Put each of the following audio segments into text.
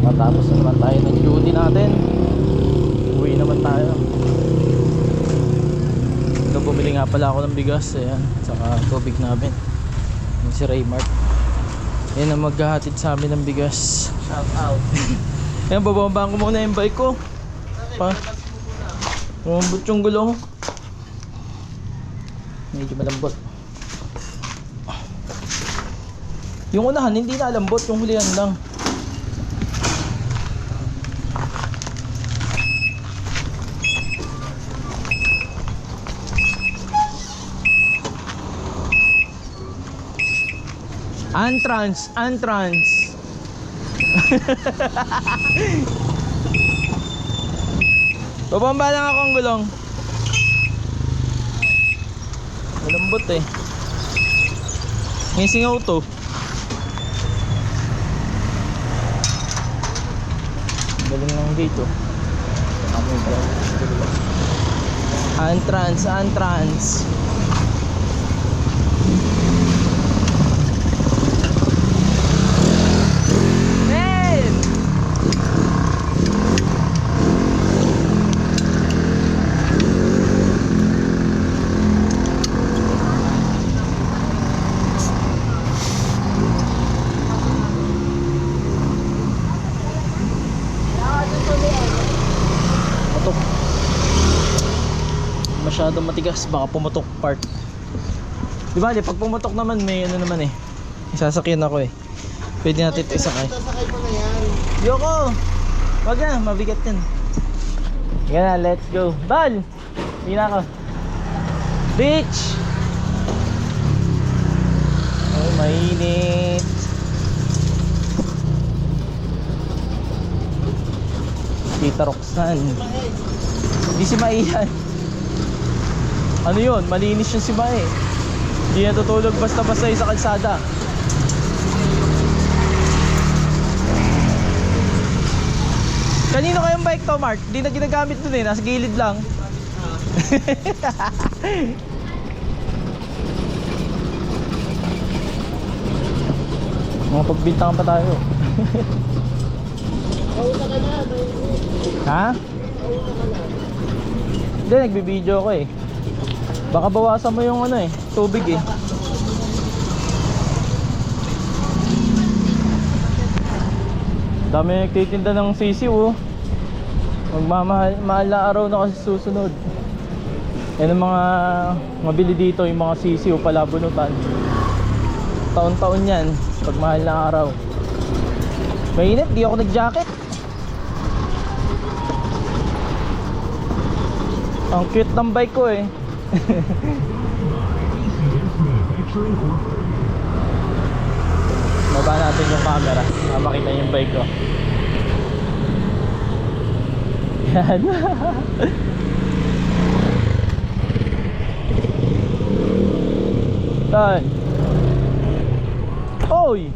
Matapos na naman tayo ng duty natin. Uwi naman tayo. So, bumili nga pala ako ng bigas. Ayan, saka tubig namin. Yung si Raymart. Ayan ang maghahatid sa amin ng bigas. Shout out. Ayan, bababaan ko muna yung bike ko. Malambot yung gulong. Medyo malambot. Yung unahan hindi na lambot, yung hulihan lang. Antrans. Babamba lang ako ang gulong. Malambot eh. May singaw to. Galing lang dito. Antrans. Masyadong matigas, baka pumutok part. Di ba, pag pumutok naman may ano naman eh. Isasakyan ako eh. Pwede natin ito isakay. Sasakay mo na yan. Yoko! Wag na, mabigat yan. Yan na, let's go. Bal! Hindi na ako. Beach! Oh, mainit. Tita Roxanne. Hindi si Maiyan. Ano yun? Malinis yung si Mae. Hindi natutulog basta-basta sa kalsada. Kanino kayong bike to, Mark? Hindi na ginagamit dun eh. Nasa gilid lang. Mga pagbintangan pa tayo. Kauna ka na. Ha? Hindi, nagbibideo ako eh. Baka bawasan mo yung ano eh, tubig eh. Dami nagtitinda ng sisiw oh. Mahal na araw na kasi susunod. Yan ang mga mabili dito, yung mga sisiw palabunutan. Taon-taon yan pag mahal na araw. Mainit, di ako nag-jacket. Ang cute ng bike ko eh. Baba natin yung camera para makita yung bike ko. Yan. Saan? Oy!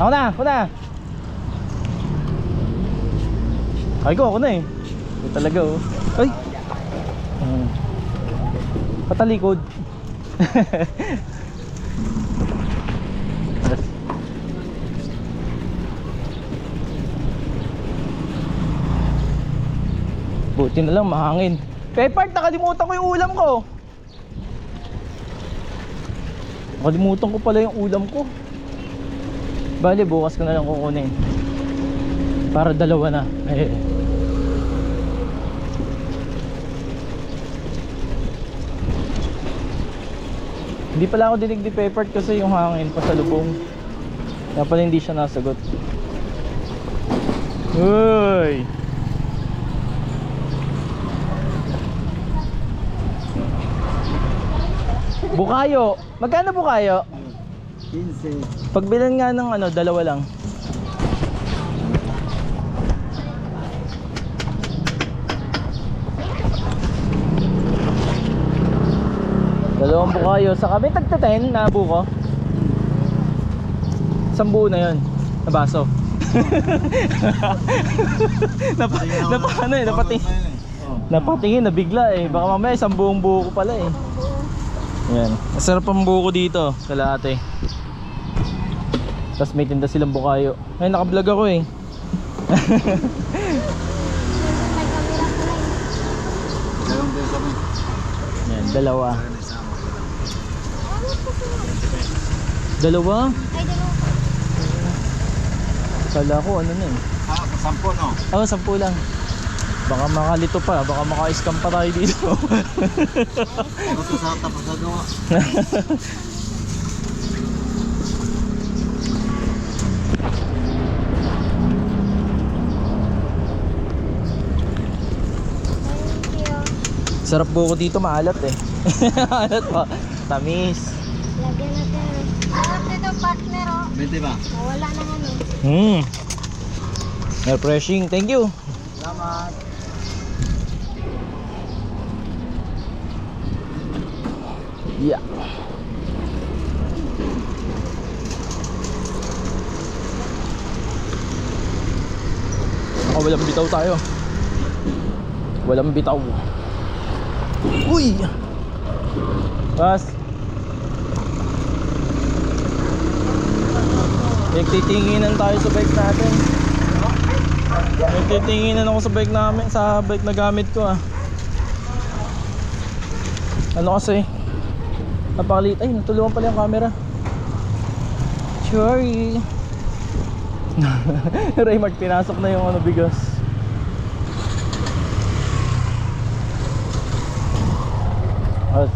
Ako na! Ako na eh. Ito talaga oh. Ay! Patalikod. Buti na lang mahangin. Pepart, nakalimutan ko yung ulam ko. Nakalimutan ko pala yung ulam ko. Bale, bukas ko na lang kukunin. Para dalawa na. Hindi pala ako dinig ni Pepart kasi yung hangin pa sa lubong. Kaya pala hindi siya nasagot. Uy! Bukayo. Magkano bukayo? 15. Pagbilan nga ng ano, dalawa lang. Dalawang bukayo. Sa kami tagta-10 na buko. Isang buo na yun. Na baso. Napatingin na bigla eh. Baka mamaya isang buong buko pala eh. Yan. Masarap ang buko dito. Kalahati. Tapos may tinda silang bukayo. Ay, naka-vlog ako eh. Dalawang din kami. Yan, dalawa. Dalawa? Ay, dalawa. Kala ko ano na eh. 10 no? Oh, 10 lang. Baka makalito pa, baka maka-scam pa tayo dito. Ano to sa tapos na gawa? Thank you. Sarap buko dito, maalat eh. Maalat pa. Tamis. Lagyan natin. Sarap nito, partner, oh. 20 ba? Nawala na ano. Refreshing, thank you. Salamat. Yeah. Walang bitaw tayo. Walang bitaw. Uy! Pas. Nagtitinginan tayo sa bike natin. Nagtitinginan ako sa bike namin, sa bike na gamit ko ah. Ano kasi? Napakaliit. Ay, natulungan pala yung camera. Sorry. Raymart, pinasok na yung ano, bigas. At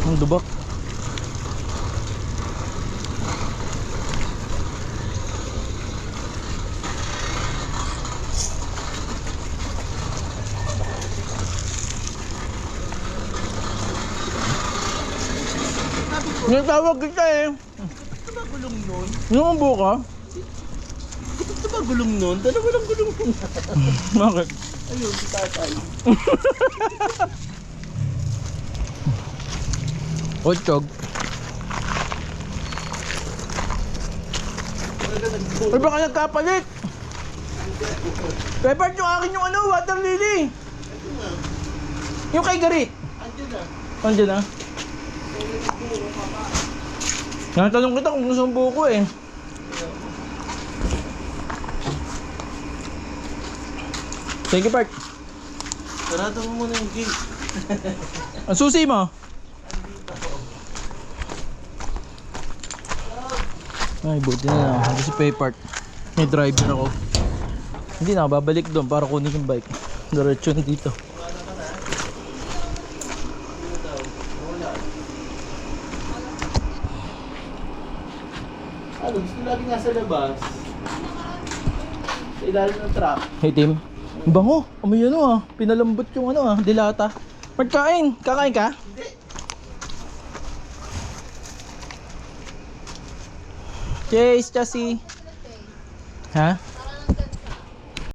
ang dubak. Nagtawag kita eh. Ito ba gulong nun? Yung buka? Ito ba gulong nun? Dalawa lang gulong nun. Bakit? Ayun, si tatay. Otchog. Ay, baka nagkapalit. Pepper, yung akin yung ano, water lily. Yung kay Garit. Andiyan na. Andiyan na. Natanong kita kung gusto mong buko eh. Thank you, Park. Sarado mo muna yung gate. Ang susi mo? Ay, buti na lang. Hindi si Paypart. May driver ako. Hindi na, babalik doon para kunin yung bike. Diretso na dito. Ano, gusto lagi nasa labas. Sa ilalim ng truck. Hey, Tim. Ang bango. Amoy ano ah. Pinalambot yung ano ah. Dilata. Magkain. Kakain ka? Chase, Chassis. Ha?